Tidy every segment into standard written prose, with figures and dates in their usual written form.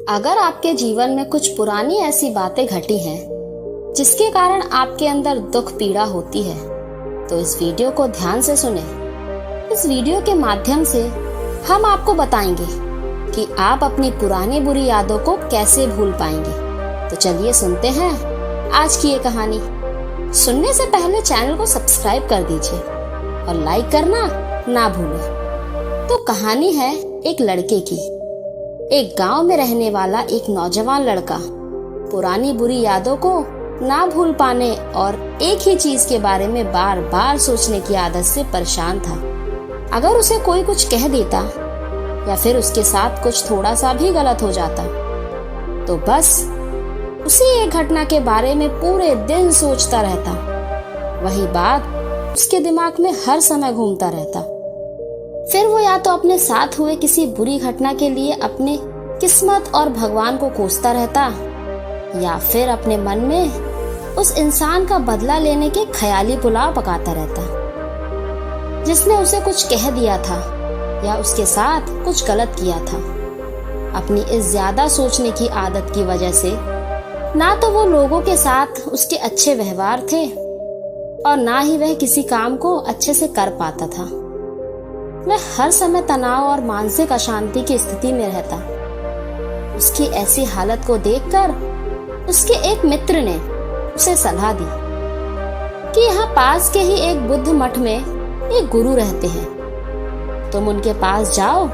अगर आपके जीवन में कुछ पुरानी ऐसी बातें घटी हैं जिसके कारण आपके अंदर दुख पीड़ा होती है, तो इस वीडियो को ध्यान से सुने। इस वीडियो के माध्यम से हम आपको बताएंगे कि आप अपनी पुरानी बुरी यादों को कैसे भूल पाएंगे। तो चलिए सुनते हैं आज की ये कहानी। सुनने से पहले चैनल को सब्सक्राइब कर दीजिए और लाइक करना ना भूलें। तो कहानी है एक लड़के की। एक गांव में रहने वाला एक नौजवान लड़का पुरानी बुरी यादों को ना भूल पाने और एक ही चीज के बारे में बार बार सोचने की आदत से परेशान था। अगर उसे कोई कुछ कह देता या फिर उसके साथ कुछ थोड़ा सा भी गलत हो जाता तो बस उसी एक घटना के बारे में पूरे दिन सोचता रहता। वही बात उसके दिमाग में हर समय घूमता रहता। फिर वो या तो अपने साथ हुए किसी बुरी घटना के लिए अपने किस्मत और भगवान को कोसता रहता या फिर अपने मन में उस इंसान का बदला लेने के ख्याली पुलाव पकाता रहता जिसने उसे कुछ कह दिया था या उसके साथ कुछ गलत किया था। अपनी इस ज्यादा सोचने की आदत की वजह से ना तो वो लोगों के साथ उसके अच्छे व्यवहार थे और ना ही वह किसी काम को अच्छे से कर पाता था। वह हर समय तनाव और मानसिक अशांति की स्थिति में रहता। उसकी ऐसी हालत को देखकर उसके एक मित्र ने उसे सलाह दी कि यहाँ पास के ही एक बुद्ध मठ में एक गुरु रहते हैं, तुम उनके पास जाओ,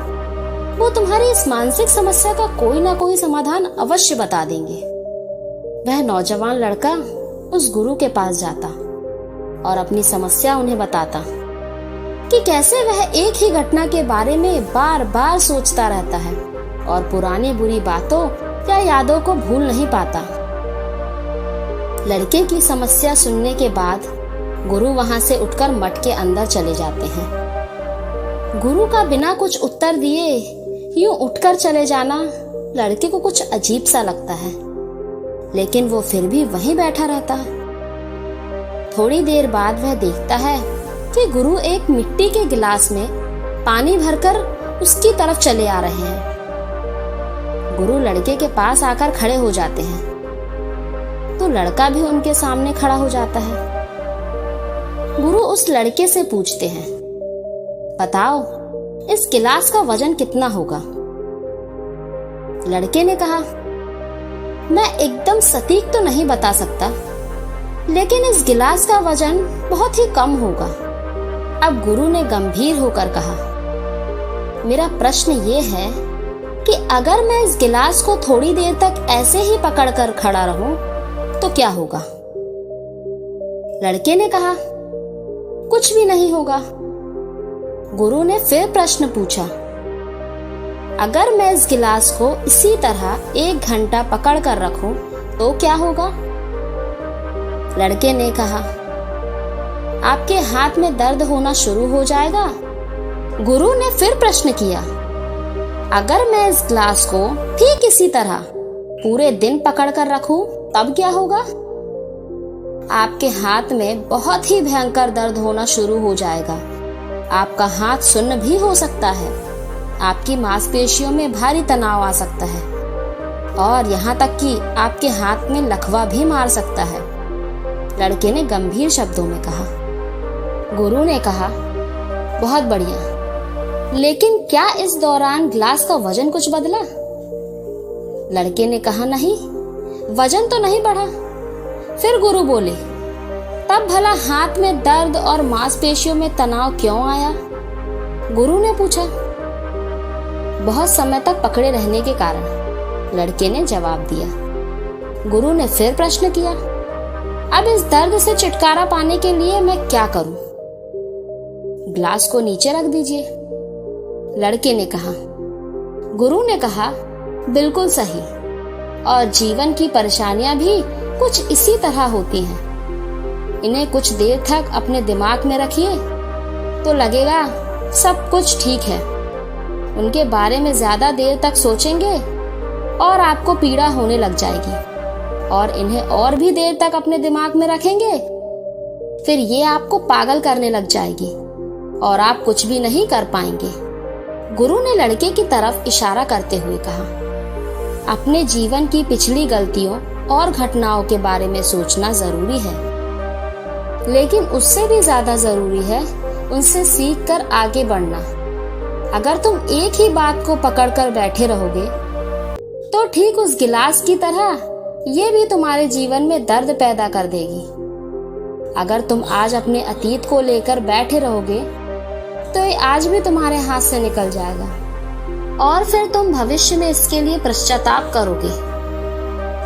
वो तुम्हारी इस मानसिक समस्या का कोई ना कोई समाधान अवश्य बता देंगे। वह नौजवान लड़का उस गुरु के पास जाता और अपनी समस्या उन्हें बताता कि कैसे वह एक ही घटना के बारे में बार बार सोचता रहता है और पुरानी बुरी बातों या यादों को भूल नहीं पाता। लड़के की समस्या सुनने के बाद गुरु वहां से उठकर मठ के अंदर चले जाते हैं। गुरु का बिना कुछ उत्तर दिए यूं उठकर चले जाना लड़के को कुछ अजीब सा लगता है, लेकिन वो फिर भी वहीं बैठा रहता है। थोड़ी देर बाद वह देखता है कि गुरु एक मिट्टी के गिलास में पानी भरकर उसकी तरफ चले आ रहे हैं। गुरु लड़के के पास आकर खड़े हो जाते हैं तो लड़का भी उनके सामने खड़ा हो जाता है। गुरु उस लड़के से पूछते हैं, बताओ इस गिलास का वजन कितना होगा? लड़के ने कहा, मैं एकदम सटीक तो नहीं बता सकता, लेकिन इस गिलास का वजन बहुत ही कम होगा। अब गुरु ने गंभीर होकर कहा, मेरा प्रश्न ये है कि अगर मैं इस गिलास को थोड़ी देर तक ऐसे ही पकड़कर खड़ा रहूं तो क्या होगा? लड़के ने कहा, कुछ भी नहीं होगा। गुरु ने फिर प्रश्न पूछा, अगर मैं इस गिलास को इसी तरह 1 घंटा पकड़कर रखूं तो क्या होगा? लड़के ने कहा, आपके हाथ में दर्द होना शुरू हो जाएगा। गुरु ने फिर प्रश्न किया, अगर मैं इस ग्लास को ठीक इसी तरह पूरे दिन पकड़कर रखूं तब क्या होगा? आपके हाथ में बहुत ही भयंकर दर्द होना शुरू हो जाएगा। आपका हाथ सुन्न भी हो सकता है। आपकी मांसपेशियों में भारी तनाव आ सकता है और यहाँ तक कि आपके हाथ में लकवा भी मार सकता है। लड़के ने गंभीर शब्दों में कहा। गुरु ने कहा, बहुत बढ़िया, लेकिन क्या इस दौरान ग्लास का वजन कुछ बदला? लड़के ने कहा, नहीं, वजन तो नहीं बढ़ा। फिर गुरु बोले, तब भला हाथ में दर्द और मांसपेशियों में तनाव क्यों आया? गुरु ने पूछा। बहुत समय तक पकड़े रहने के कारण, लड़के ने जवाब दिया। गुरु ने फिर प्रश्न किया, अब इस दर्द से छुटकारा पाने के लिए मैं क्या करूं? ग्लास को नीचे रख दीजिए, लड़के ने कहा। गुरु ने कहा, बिल्कुल सही, और जीवन की परेशानियां भी कुछ इसी तरह होती हैं। इन्हें कुछ देर तक अपने दिमाग में रखिए तो लगेगा सब कुछ ठीक है। उनके बारे में ज्यादा देर तक सोचेंगे और आपको पीड़ा होने लग जाएगी, और इन्हें और भी देर तक अपने दिमाग में रखेंगे फिर ये आपको पागल करने लग जाएगी और आप कुछ भी नहीं कर पाएंगे। गुरु ने लड़के की तरफ इशारा करते हुए कहा। अपने जीवन की पिछली गलतियों और घटनाओं के बारे में सोचना जरूरी है, लेकिन उससे भी ज्यादा जरूरी है उनसे सीख कर आगे बढ़ना। अगर तुम एक ही बात को पकड़कर बैठे रहोगे तो ठीक उस गिलास की तरह ये भी तुम्हारे जीवन में दर्द पैदा कर देगी। अगर तुम आज अपने अतीत को लेकर बैठे रहोगे तो ये आज भी तुम्हारे हाथ से निकल जाएगा और फिर तुम भविष्य में इसके लिए पश्चाताप करोगे।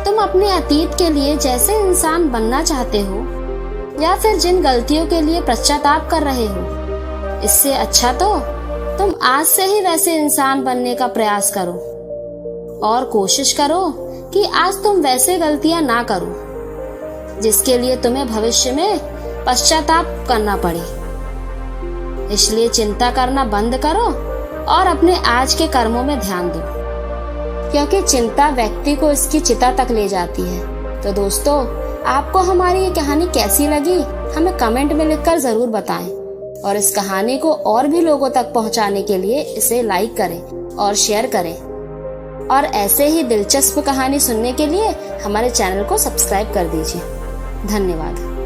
तुम अपने अतीत के लिए जैसे इंसान बनना चाहते हो या फिर जिन गलतियों के लिए पश्चाताप कर रहे हो, इससे अच्छा तो तुम आज से ही वैसे इंसान बनने का प्रयास करो और कोशिश करो कि आज तुम वैसे गलतियां ना करो जिसके लिए तुम्हें भविष्य में पश्चाताप करना पड़े। इसलिए चिंता करना बंद करो और अपने आज के कर्मों में ध्यान दो, क्योंकि चिंता व्यक्ति को इसकी चिता तक ले जाती है। तो दोस्तों, आपको हमारी ये कहानी कैसी लगी हमें कमेंट में लिखकर जरूर बताएं और इस कहानी को और भी लोगों तक पहुंचाने के लिए इसे लाइक करें और शेयर करें। और ऐसे ही दिलचस्प कहानी सुनने के लिए हमारे चैनल को सब्सक्राइब कर दीजिए। धन्यवाद।